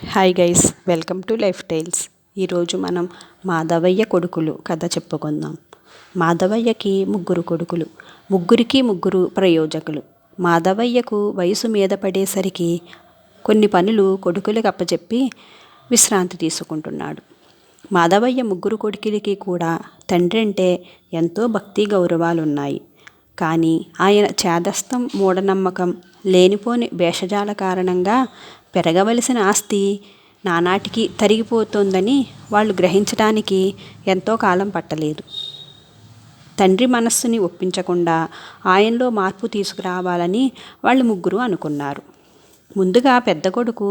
Hi guys, welcome to life tiles. ఈరోజు మనం మాధవయ్య కొడుకులు కథ చెప్పుకుందాం. మాధవయ్యకి ముగ్గురు కొడుకులు, ముగ్గురికి ముగ్గురు ప్రయోజకులు. మాధవయ్యకు వయసు మీద పడేసరికి కొన్ని పనులు కొడుకులకు అప్పచెప్పి విశ్రాంతి తీసుకుంటున్నాడు. మాధవయ్య ముగ్గురు కొడుకులకి కూడా తండ్రి అంటే ఎంతో భక్తి గౌరవాలున్నాయి. కానీ ఆయన చేదస్తం, మూఢనమ్మకం, లేనిపోని భేషజాల కారణంగా పెరగవలసిన ఆస్తి నానాటికి తరిగిపోతోందని వాళ్ళు గ్రహించడానికి ఎంతో కాలం పట్టలేదు. తండ్రి మనస్సుని ఒప్పించకుండా ఆయనలో మార్పు తీసుకురావాలని వాళ్ళు ముగ్గురు అనుకున్నారు. ముందుగా పెద్ద కొడుకు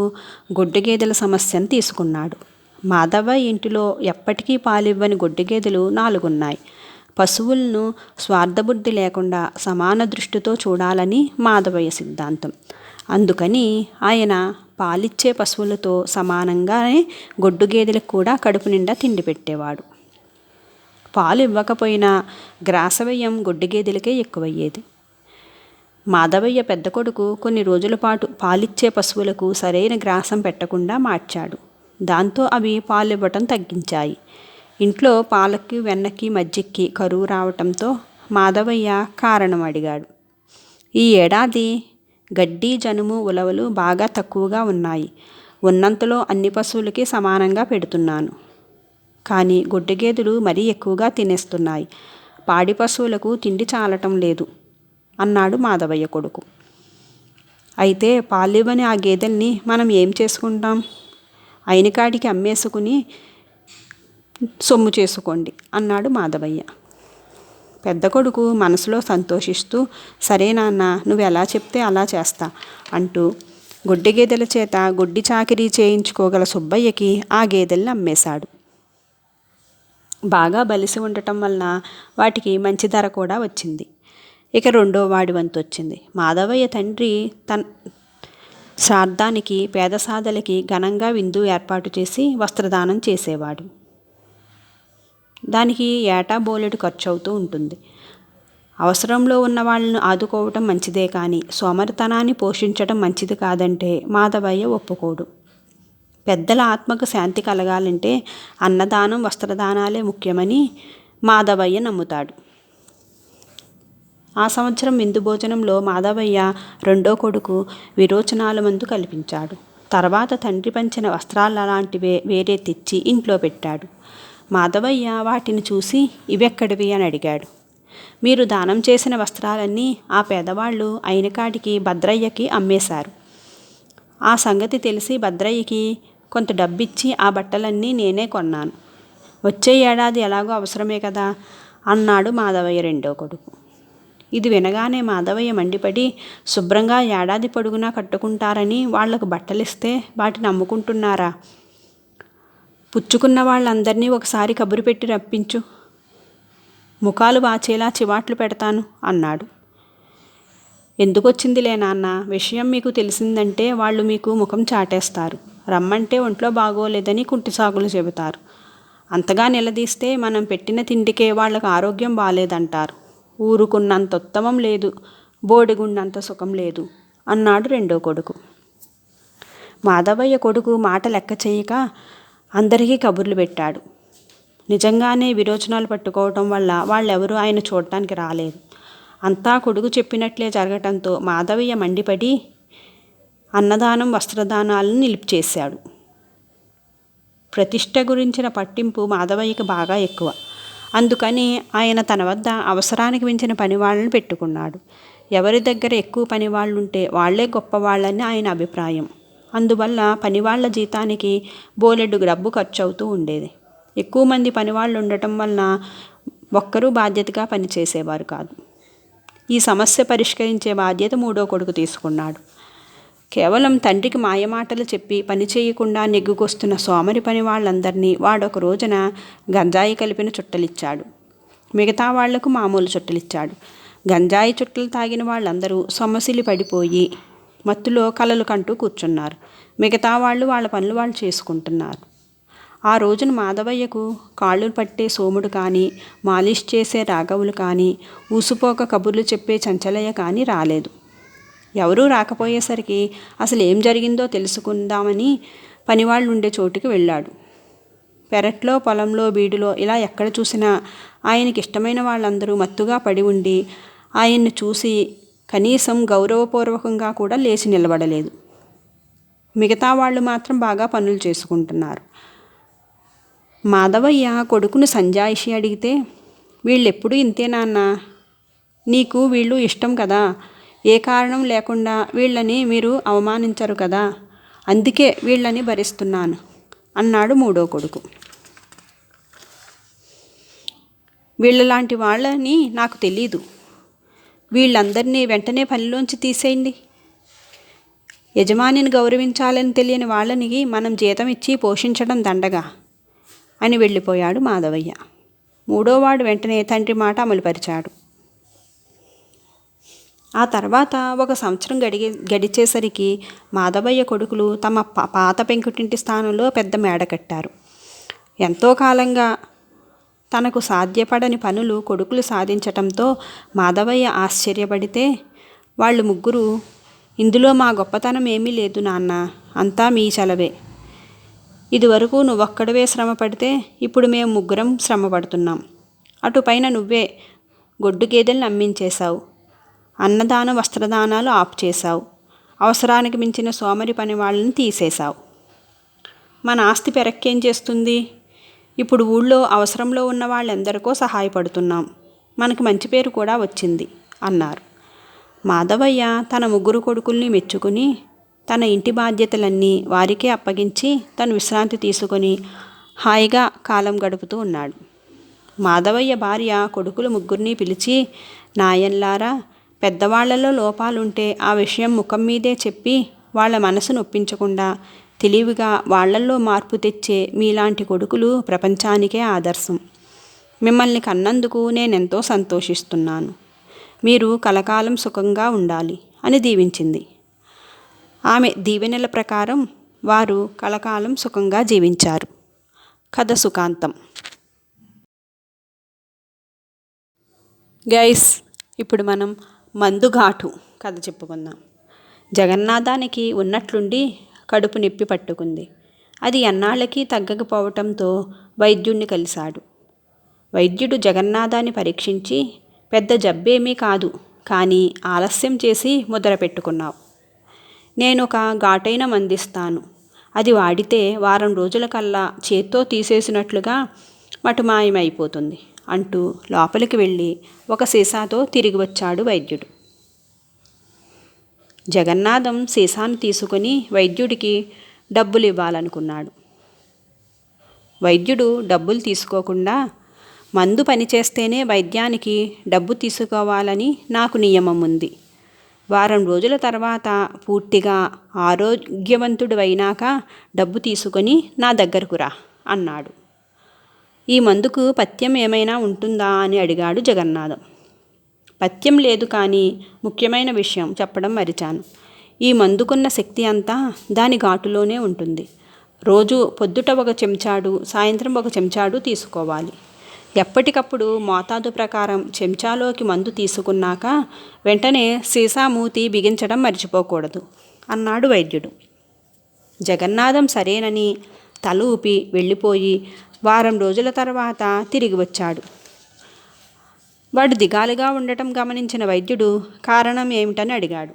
గొడ్డు గేదెల సమస్యను తీసుకున్నాడు. మాధవయ్య ఇంటిలో ఎప్పటికీ పాలివ్వని గొడ్డు గేదెలు 4 ఉన్నాయి. పశువులను స్వార్థబుద్ధి లేకుండా సమాన దృష్టితో చూడాలని మాధవయ్య సిద్ధాంతం. అందుకని ఆయన పాలిచ్చే పశువులతో సమానంగానే గొడ్డు గేదెలకు కూడా కడుపు నిండా తిండి పెట్టేవాడు. పాలు ఇవ్వకపోయినా గ్రాసవ్యయం గొడ్డు గేదెలకే ఎక్కువయ్యేది. మాధవయ్య పెద్ద కొడుకు కొన్ని రోజుల పాటు పాలిచ్చే పశువులకు సరైన గ్రాసం పెట్టకుండా మార్చాడు. దాంతో అవి పాలివ్వటం తగ్గించాయి. ఇంట్లో పాలకి, వెన్నకి, మజ్జిగకి కరువు రావటంతో మాధవయ్య కారణం అడిగాడు. ఈ ఏడాది గడ్డి, జనుము, ఉలవలు బాగా తక్కువగా ఉన్నాయి. ఉన్నంతలో అన్ని పశువులకి సమానంగా పెడుతున్నాను. కానీ గొడ్డు గేదెలు మరీ ఎక్కువగా తినేస్తున్నాయి. పాడి పశువులకు తిండి చాలటం లేదు అన్నాడు మాధవయ్య కొడుకు. అయితే పాలివ్వని ఆ గేదెల్ని మనం ఏం చేసుకుంటాం? అయినకాడికి అమ్మేసుకుని సొమ్ము చేసుకోండి అన్నాడు మాధవయ్య. పెద్ద కొడుకు మనసులో సంతోషిస్తూ, సరే నాన్న, నువ్వు ఎలా చెప్తే అలా చేస్తా అంటూ గొడ్డు గేదెల చేత గొడ్డి చాకిరీ చేయించుకోగల సుబ్బయ్యకి ఆ గేదెల్ని అమ్మేశాడు. బాగా బలిసి ఉండటం వలన వాటికి మంచి ధర కూడా వచ్చింది. ఇక రెండో వాడి వంతు వచ్చింది. మాధవయ్య తండ్రి తన శ్రాద్ధానికి పేద సాదలకి ఘనంగా విందు ఏర్పాటు చేసి వస్త్రదానం చేసేవాడు. దానికి ఏటా బోలెడు ఖర్చు అవుతూ ఉంటుంది. అవసరంలో ఉన్న వాళ్ళను ఆదుకోవటం మంచిదే కానీ సోమరితనాన్ని పోషించడం మంచిది కాదంటే మాధవయ్య ఒప్పుకోడు. పెద్దల ఆత్మకు శాంతి కలగాలంటే అన్నదానం, వస్త్రదానాలే ముఖ్యమని మాధవయ్య నమ్ముతాడు. ఆ సంవత్సరం విందు భోజనంలో మాధవయ్య రెండో కొడుకు విరోచనాల మందు కల్పించాడు. తర్వాత తండ్రి పంచిన వస్త్రాలు అలాంటివే వేరే తెచ్చి ఇంట్లో పెట్టాడు. మాధవయ్య వాటిని చూసి ఇవెక్కడివి అని అడిగాడు. మీరు దానం చేసిన వస్త్రాలన్నీ ఆ పేదవాళ్ళు అయినకాడికి భద్రయ్యకి అమ్మేశారు. ఆ సంగతి తెలిసి భద్రయ్యకి కొంత డబ్బిచ్చి ఆ బట్టలన్నీ నేనే కొన్నాను. వచ్చే ఏడాది ఎలాగో అవసరమే కదా అన్నాడు మాధవయ్య రెండో కొడుకు. ఇది వినగానే మాధవయ్య మండిపడి, శుభ్రంగా ఏడాది పొడుగునా కట్టుకుంటారని వాళ్లకు బట్టలిస్తే వాటిని అమ్ముకుంటున్నారా? పుచ్చుకున్న వాళ్ళందరినీ ఒకసారి కబురు పెట్టి రప్పించు, ముఖాలు వాచేలా చివాట్లు పెడతాను అన్నాడు. ఎందుకొచ్చిందిలే నాన్న, విషయం మీకు తెలిసిందంటే వాళ్ళు మీకు ముఖం చాటేస్తారు. రమ్మంటే ఒంట్లో బాగోలేదని కుంటిసాగులు చెబుతారు. అంతగా నిలదీస్తే మనం పెట్టిన తిండికే వాళ్ళకు ఆరోగ్యం బాలేదంటారు. ఊరుకున్నంత ఉత్తమం లేదు, బోడిగుండంత సుఖం లేదు అన్నాడు రెండో కొడుకు. మాధవయ్య కొడుకు మాట లెక్క చేయక అందరికీ కబుర్లు పెట్టాడు. నిజంగానే విరోచనాలు పట్టుకోవటం వల్ల వాళ్ళెవరూ ఆయన చూడటానికి రాలేదు. అంతా కొడుకు చెప్పినట్లే జరగటంతో మాధవయ్య మండిపడి అన్నదానం, వస్త్రదానాలను నిలిపిచేశాడు. ప్రతిష్ట గురించిన పట్టింపు మాధవయ్యకి బాగా ఎక్కువ. అందుకని ఆయన తన వద్ద అవసరానికి మించిన పనివాళ్ళని పెట్టుకున్నాడు. ఎవరి దగ్గర ఎక్కువ పనివాళ్ళుంటే వాళ్లే గొప్పవాళ్ళని ఆయన అభిప్రాయం. అందువల్ల పనివాళ్ల జీతానికి బోలెడు డబ్బు ఖర్చు అవుతూ ఉండేది. ఎక్కువ మంది పనివాళ్ళు ఉండటం వలన ఒక్కరూ బాధ్యతగా పనిచేసేవారు కాదు. ఈ సమస్య పరిష్కరించే బాధ్యత మూడో కొడుకు తీసుకున్నాడు. కేవలం తండ్రికి మాయమాటలు చెప్పి పని చేయకుండా నెగ్గుకొస్తున్న సోమరి పని వాళ్ళందరినీ వాడొక రోజున గంజాయి కలిపిన చుట్టలిచ్చాడు. మిగతా వాళ్లకు మామూలు చుట్టలిచ్చాడు. గంజాయి చుట్టలు తాగిన వాళ్ళందరూ సొమ్మసిలి పడిపోయి మత్తులో కలలు కంటూ కూర్చున్నారు. మిగతా వాళ్ళు వాళ్ళ పనులు వాళ్ళు చేసుకుంటున్నారు. ఆ రోజున మాధవయ్యకు కాళ్ళు పట్టే సోముడు కానీ, మాలిష్ చేసే రాఘవులు కానీ, ఊసుపోక కబుర్లు చెప్పే చంచలయ్య కానీ రాలేదు. ఎవరూ రాకపోయేసరికి అసలు ఏం జరిగిందో తెలుసుకుందామని పనివాళ్ళు ఉండే చోటుకి వెళ్ళాడు. పెరట్లో, పొలంలో, బీడులో ఇలా ఎక్కడ చూసినా ఆయనకి ఇష్టమైన వాళ్ళందరూ మత్తుగా పడి ఉండి ఆయన్ని చూసి కనీసం గౌరవపూర్వకంగా కూడా లేచి నిలబడలేదు. మిగతా వాళ్ళు మాత్రం బాగా పనులు చేసుకుంటున్నారు. మాధవయ్య కొడుకును సంజాయిషి అడిగితే, వీళ్ళెప్పుడు ఇంతే నాన్న, నీకు వీళ్ళు ఇష్టం కదా, ఏ కారణం లేకుండా వీళ్ళని మీరు అవమానించరు కదా, అందుకే వీళ్ళని భరిస్తున్నాను అన్నాడు మూడో కొడుకు. వీళ్ళలాంటి వాళ్ళని నాకు తెలీదు, వీళ్ళందరినీ వెంటనే పనిలోంచి తీసేయండి. యజమానిని గౌరవించాలని తెలియని వాళ్ళని మనం జీతం ఇచ్చి పోషించడం దండగా అని వెళ్ళిపోయాడు మాధవయ్య. మూడోవాడు వెంటనే తండ్రి మాట అమలుపరిచాడు. ఆ తర్వాత 1 సంవత్సరం గడిచేసరికి మాధవయ్య కొడుకులు తమ పాత పెంకుటింటి స్థానంలో పెద్ద మేడ కట్టారు. ఎంతో కాలంగా తనకు సాధ్యపడని పనులు కొడుకులు సాధించటంతో మాధవయ్య ఆశ్చర్యపడితే, వాళ్ళు ముగ్గురు, ఇందులో మా గొప్పతనం ఏమీ లేదు నాన్న, అంతా మీ చలవే. ఇదివరకు నువ్వొక్కడవే శ్రమ పడితే ఇప్పుడు మేము ముగ్గురం శ్రమ పడుతున్నాం. అటుపైన నువ్వే గొడ్డు గేదెలను అమ్మించేశావు, అన్నదాన వస్త్రదానాలు ఆపు చేశావు, అవసరానికి మించిన సోమరి పని వాళ్ళని తీసేశావు. మన ఆస్తి పెరక్కేం చేస్తుంది? ఇప్పుడు ఊళ్ళో అవసరంలో ఉన్న వాళ్ళెందరికో సహాయపడుతున్నాం, మనకు మంచి పేరు కూడా వచ్చింది అన్నారు. మాధవయ్య తన ముగ్గురు కొడుకుల్ని మెచ్చుకుని తన ఇంటి బాధ్యతలన్నీ వారికే అప్పగించి తను విశ్రాంతి తీసుకొని హాయిగా కాలం గడుపుతూ ఉన్నాడు. మాధవయ్య భార్య కొడుకులు ముగ్గురిని పిలిచి, నాయన్లారా, పెద్దవాళ్లలో లోపాలుంటే ఆ విషయం ముఖం మీదే చెప్పి వాళ్ళ మనసు నొప్పించకుండా తెలివిగా వాళ్లల్లో మార్పు తెచ్చే మీలాంటి కొడుకులు ప్రపంచానికే ఆదర్శం. మిమ్మల్ని కన్నందుకు నేనెంతో సంతోషిస్తున్నాను. మీరు కలకాలం సుఖంగా ఉండాలి అని దీవించింది. ఆమె దీవెనల ప్రకారం వారు కలకాలం సుఖంగా జీవించారు. కథ సుఖాంతం. గైస్, ఇప్పుడు మనం మందుఘాటు కథ చెప్పుకుందాం. జగన్నాథానికి ఉన్నట్లుండి కడుపు నొప్పి పట్టుకుంది. అది ఎన్నాళ్ళకి తగ్గకపోవటంతో వైద్యుణ్ణి కలిశాడు. వైద్యుడు జగన్నాథాన్ని పరీక్షించి, పెద్ద జబ్బేమీ కాదు, కానీ ఆలస్యం చేసి ముద్ర పెట్టుకున్నావు. నేను ఒక ఘాటైన మందిస్తాను, అది వాడితే వారం రోజులకల్లా చేత్తో తీసేసినట్లుగా మటుమాయమైపోతుంది అంటూ లోపలికి వెళ్ళి ఒక సీసాతో తిరిగి వచ్చాడు వైద్యుడు. జగన్నాథం సీసాను తీసుకుని వైద్యుడికి డబ్బులు ఇవ్వాలనుకున్నాడు. వైద్యుడు డబ్బులు తీసుకోకుండా, మందు పనిచేస్తేనే వైద్యానికి డబ్బు తీసుకోవాలని నాకు నియమం ఉంది. వారం రోజుల తర్వాత పూర్తిగా ఆరోగ్యవంతుడు అయినాక డబ్బు తీసుకొని నా దగ్గరకు రా అన్నాడు. ఈ మందుకు పథ్యం ఏమైనా ఉంటుందా అని అడిగాడు జగన్నాథం. పథ్యం లేదు, కానీ ముఖ్యమైన విషయం చెప్పడం మరిచాను. ఈ మందుకున్న శక్తి అంతా దాని ఘాటులోనే ఉంటుంది. రోజు పొద్దుట 1 చెంచాడు, సాయంత్రం 1 చెంచాడు తీసుకోవాలి. ఎప్పటికప్పుడు మోతాదు ప్రకారం చెంచాలోకి మందు తీసుకున్నాక వెంటనే సీసా మూతి బిగించడం మర్చిపోకూడదు అన్నాడు వైద్యుడు. జగన్నాథం సరేనని తల ఊపి వెళ్ళిపోయి వారం రోజుల తర్వాత తిరిగి వచ్చాడు. వాడు దిగాలుగా ఉండటం గమనించిన వైద్యుడు కారణం ఏమిటని అడిగాడు.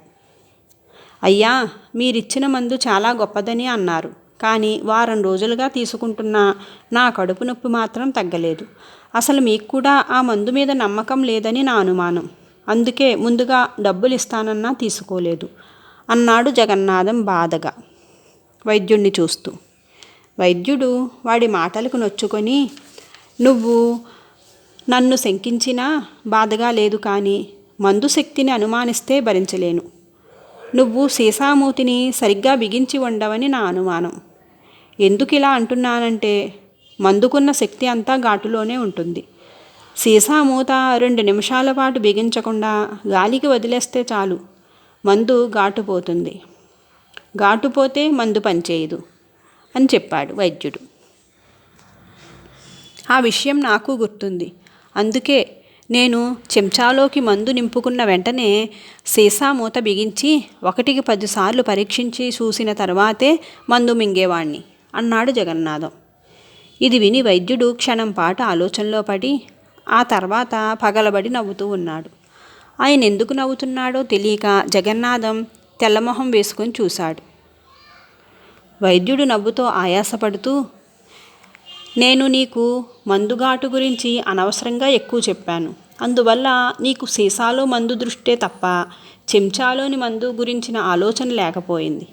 అయ్యా, మీరిచ్చిన మందు చాలా గొప్పదని అన్నారు, కానీ వారం రోజులుగా తీసుకుంటున్నా నా కడుపు నొప్పి మాత్రం తగ్గలేదు. అసలు మీకు కూడా ఆ మందు మీద నమ్మకం లేదని నా అనుమానం. అందుకే ముందుగా డబ్బులు ఇస్తానన్నా తీసుకోలేదు అన్నాడు జగన్నాథం బాధగా వైద్యుణ్ణి చూస్తూ. వైద్యుడు వాడి మాటలకు నొచ్చుకొని, నువ్వు నన్ను శంకించినా బాధగా లేదు, కానీ మందు శక్తిని అనుమానిస్తే భరించలేను. నువ్వు సీసామూతిని సరిగ్గా బిగించి ఉండవని నా అనుమానం. ఎందుకు ఇలా అంటున్నానంటే, మందుకున్న శక్తి అంతా ఘాటులోనే ఉంటుంది. సీసామూత 2 నిమిషాల పాటు బిగించకుండా గాలికి వదిలేస్తే చాలు, మందు ఘాటుపోతుంది. ఘాటుపోతే మందు పనిచేయదు అని చెప్పాడు వైద్యుడు. ఆ విషయం నాకు గుర్తుంది, అందుకే నేను చెంచాలోకి మందు నింపుకున్న వెంటనే సీసా మూత బిగించి 1కి 10 సార్లు పరీక్షించి చూసిన తర్వాతే మందు మింగేవాణ్ణి అన్నాడు జగన్నాథం. ఇది విని వైద్యుడు క్షణం పాటు ఆలోచనలో పడి ఆ తర్వాత పగలబడి నవ్వుతూ ఉన్నాడు. ఆయన ఎందుకు నవ్వుతున్నాడో తెలియక జగన్నాథం తెల్లమొహం వేసుకొని చూశాడు. వైద్యుడు నవ్వుతో ఆయాసపడుతూ, నేను నీకు మందుగాటు గురించి అనవసరంగా ఎక్కువ చెప్పాను. అందువల్ల నీకు సీసాలో మందు దృష్టే తప్ప చెంచాలోని మందు గురించిన ఆలోచన లేకపోయింది.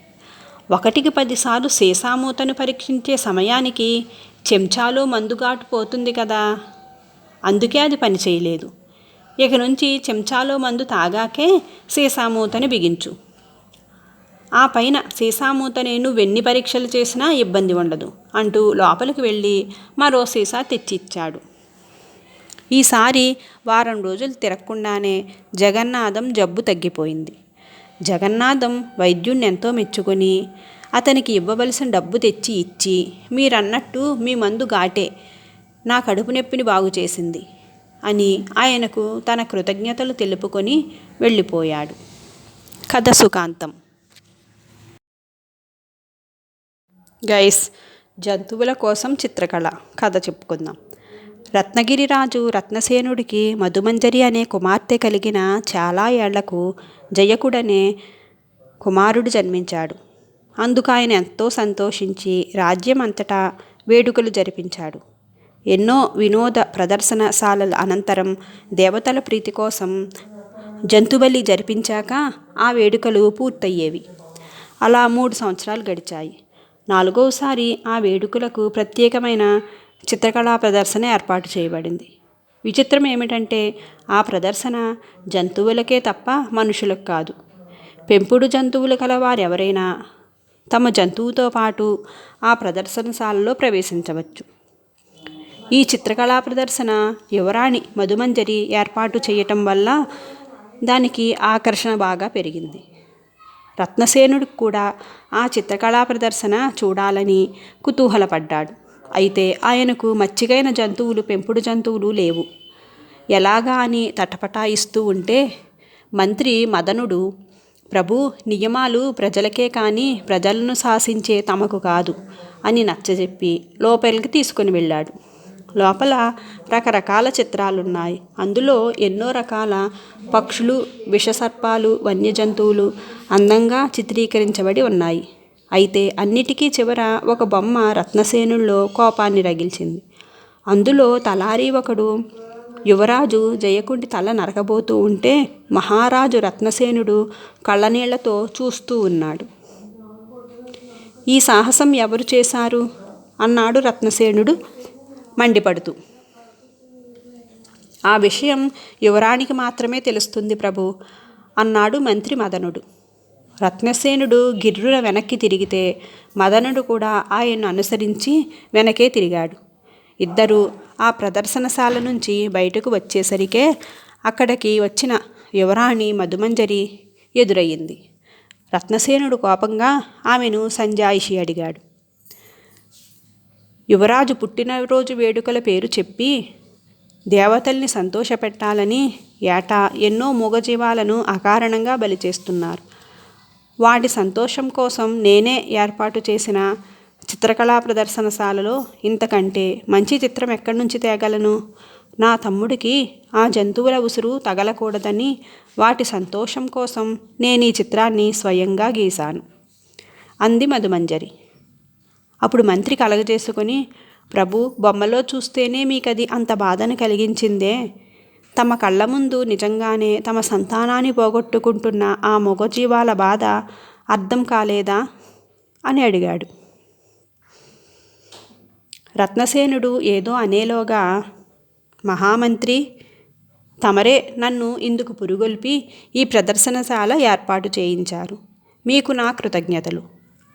1కి 10 సార్లు సీసా మూతను పరీక్షించే సమయానికి చెంచాలో మందుగాటు పోతుంది కదా, అందుకే అది పని చేయలేదు. ఇక నుంచి చెంచాలో మందు తాగాకే సీసా మూతని బిగించు. ఆ పైన సీసా మూతని నువ్వెన్ని పరీక్షలు చేసినా ఇబ్బంది ఉండదు అంటూ లోపలికి వెళ్ళి మరో సీసా తెచ్చిచ్చాడు. ఈసారి వారం రోజులు తిరగకుండానే జగన్నాథం జబ్బు తగ్గిపోయింది. జగన్నాథం వైద్యుణ్ణి ఎంతో మెచ్చుకొని అతనికి ఇవ్వవలసిన డబ్బు తెచ్చి ఇచ్చి, మీరన్నట్టు మీ మందు ఘాటే నా కడుపు నొప్పిని బాగు చేసింది అని ఆయనకు తన కృతజ్ఞతలు తెలుపుకొని వెళ్ళిపోయాడు. కథ సుఖాంతం. గైస్, జంతువుల కోసం చిత్రకళ కథ చెప్పుకుందాం. రత్నగిరిరాజు రత్నసేనుడికి మధుమంజరి అనే కుమార్తె కలిగిన చాలా ఏళ్లకు జయకుడనే కుమారుడు జన్మించాడు. అందుకు ఆయన ఎంతో సంతోషించి రాజ్యం అంతటా వేడుకలు జరిపించాడు. ఎన్నో వినోద ప్రదర్శనశాలల అనంతరం దేవతల ప్రీతి కోసం జంతుబలి జరిపించాక ఆ వేడుకలు పూర్తయ్యేవి. అలా 3 సంవత్సరాలు గడిచాయి. 4వసారి ఆ వేడుకలకు ప్రత్యేకమైన చిత్రకళా ప్రదర్శన ఏర్పాటు చేయబడింది. విచిత్రం ఏమిటంటే ఆ ప్రదర్శన జంతువులకే తప్ప మనుషులకు కాదు. పెంపుడు జంతువులు కలవారెవరైనా తమ జంతువుతో పాటు ఆ ప్రదర్శనశాలలో ప్రవేశించవచ్చు. ఈ చిత్రకళా ప్రదర్శన యువరాణి మధుమంజరి ఏర్పాటు చేయటం వల్ల దానికి ఆకర్షణ బాగా పెరిగింది. రత్నసేనుడికి కూడా ఆ చిత్రకళా ప్రదర్శన చూడాలని కుతూహలపడ్డాడు. అయితే ఆయనకు మచ్చికైన జంతువులు, పెంపుడు జంతువులు లేవు. ఎలాగా అని తటపటాయిస్తూ ఉంటే మంత్రి మదనుడు, ప్రభు, నియమాలు ప్రజలకే కానీ ప్రజలను శాసించే తమకు కాదు అని నచ్చజెప్పి లోపలికి తీసుకుని వెళ్ళాడు. లోపల రకరకాల చిత్రాలున్నాయి. అందులో ఎన్నో రకాల పక్షులు, విషసర్పాలు, వన్యజంతువులు అందంగా చిత్రీకరించబడి ఉన్నాయి. అయితే అన్నిటికీ చివర ఒక బొమ్మ రత్నసేనుల్లో కోపాన్ని రగిల్చింది. అందులో తలారి ఒకడు యువరాజు జయకుడి తల నరకబోతూ ఉంటే మహారాజు రత్నసేనుడు కళ్ళనీళ్లతో చూస్తూ ఉన్నాడు. ఈ సాహసం ఎవరు చేశారు అన్నాడు రత్నసేనుడు మండిపడుతూ. ఆ విషయం యువరాణికి మాత్రమే తెలుస్తుంది ప్రభు అన్నాడు మంత్రి మదనుడు. రత్నసేనుడు గిర్రున వెనక్కి తిరిగితే మదనుడు కూడా ఆయన్ను అనుసరించి వెనకే తిరిగాడు. ఇద్దరూ ఆ ప్రదర్శనశాల నుంచి బయటకు వచ్చేసరికే అక్కడికి వచ్చిన యువరాణి మధుమంజరి ఎదురయ్యింది. రత్నసేనుడు కోపంగా ఆమెను సంజాయిషి అడిగాడు. యువరాజు పుట్టినరోజు వేడుకల పేరు చెప్పి దేవతల్ని సంతోషపెట్టాలని ఏటా ఎన్నో మూగజీవాలను అకారణంగా బలి చేస్తున్నారు. వాటి సంతోషం కోసం నేనే ఏర్పాటు చేసిన చిత్రకళా ప్రదర్శనశాలలో ఇంతకంటే మంచి చిత్రం ఎక్కడి నుంచి తేగలను? నా తమ్ముడికి ఆ జంతువుల ఉసురు తగలకూడదని వాటి సంతోషం కోసం నేను ఈ చిత్రాన్ని స్వయంగా గీశాను అంది మధుమంజరి. అప్పుడు మంత్రి కలగజేసుకొని, ప్రభు, బొమ్మలో చూస్తేనే మీకది అంత బాధను కలిగించిందే? తమ కళ్ళ ముందు నిజంగానే తమ సంతానాన్ని పోగొట్టుకుంటున్న ఆ మూగజీవాల బాధ అర్థం కాలేదా అని అడిగాడు. రత్నసేనుడు ఏదో అనేలోగా, మహామంత్రి, తమరే నన్ను ఇందుకు పురుగొల్పి ఈ ప్రదర్శనశాల ఏర్పాటు చేయించారు. మీకు నా కృతజ్ఞతలు.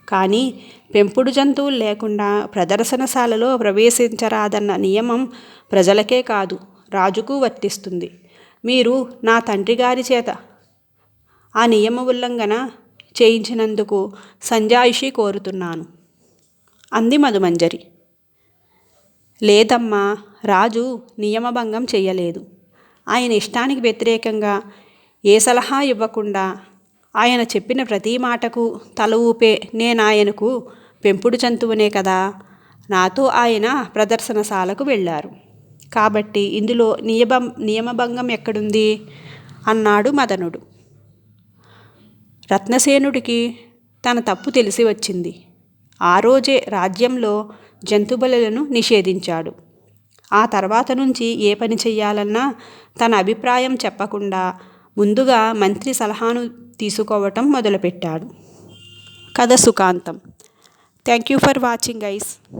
కానీ పెంపుడు జంతువులు లేకుండా ప్రదర్శనశాలలో ప్రవేశించరాదన్న నియమం ప్రజలకే కాదు రాజుకు వర్తిస్తుంది. మీరు నా తండ్రి గారి చేత ఆ నియమ ఉల్లంఘన చేయించినందుకు సంజాయిషి కోరుతున్నాను అంది మధుమంజరి. లేదమ్మా, రాజు నియమభంగం చెయ్యలేదు. ఆయన ఇష్టానికి వ్యతిరేకంగా ఏ సలహా ఇవ్వకుండా ఆయన చెప్పిన ప్రతి మాటకు తల ఊపే నేనాయనకు పెంపుడు జంతువునే కదా. నాతో ఆయన ప్రదర్శనశాలకు వెళ్ళారు కాబట్టి ఇందులో నియమభంగం ఎక్కడుంది అన్నాడు మదనుడు. రత్నసేనుడికి తన తప్పు తెలిసి వచ్చింది. ఆ రోజే రాజ్యంలో జంతుబలులను నిషేధించాడు. ఆ తర్వాత నుంచి ఏ పని చెయ్యాలన్నా తన అభిప్రాయం చెప్పకుండా ముందుగా మంత్రి సలహాను తీసుకోవటం మొదలుపెట్టాడు. కథ సుఖాంతం. Thank you for watching guys.